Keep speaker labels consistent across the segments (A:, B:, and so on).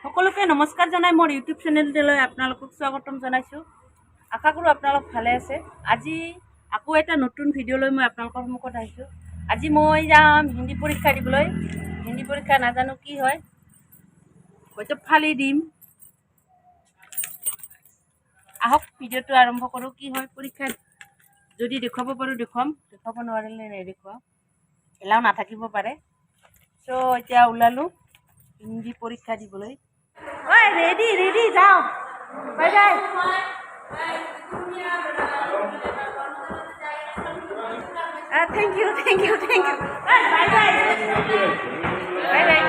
A: সকলোকে নমস্কাৰ জনাই মোৰ ইউটিউব চেনেলটোলৈ আপোনালোকক স্বাগতম জনাইছোঁ। আশা কৰোঁ আপোনালোক ভালে আছে। আজি আকৌ এটা নতুন ভিডিঅ' লৈ মই আপোনালোকৰ সন্মুখত আহিছোঁ। আজি মই যাম হিন্দী পৰীক্ষা দিবলৈ। হিন্দী পৰীক্ষা নাজানো কি হয়, হয়তো ফালি দিম। আহক ভিডিঅ'টো আৰম্ভ কৰোঁ। কি হয় পৰীক্ষাত যদি দেখুৱাব পাৰোঁ দেখুৱাম, দেখুৱাব নোৱাৰিলে নেদেখুৱাম, এলাও নাথাকিব পাৰে। চ' এতিয়া ওলালোঁ হিন্দী পৰীক্ষা দিবলৈ। ঐ ৰেডি ৰেডি যাওঁ, bye bye. Thank you thank you thank you, bye bye bye bye.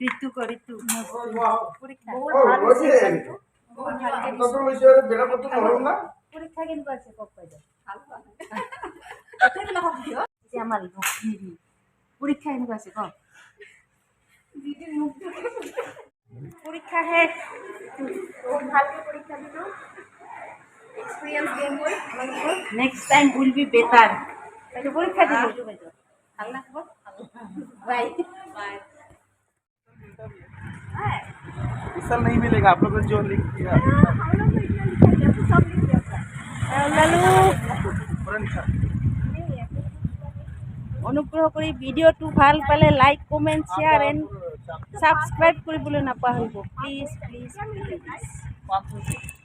A: ঋতু ঋতু পৰীক্ষা কেনেকুৱা আছে কওক বাইদেউ? আমাৰ পৰীক্ষা কেনেকুৱা আছে কওক? পৰীক্ষা শেষ, ভালকৈ পৰীক্ষা দিলোঁ, এক্সপিৰিয়েঞ্চ গেইন কৰি next time will be better. বাইদেউ পৰীক্ষা দিলোঁ বাইদেউ, ভাল না খবৰ? Bye bye.
B: पैसा नहीं मिलेगा आप लोगों ने जो लिख दिया।
A: অনুগ্ৰহ কৰি ভিডিঅ'টো ভাল পালে like comment share and subscribe কৰিবলৈ নাপাহৰিব প্লিজ প্লিজ প্লিজ।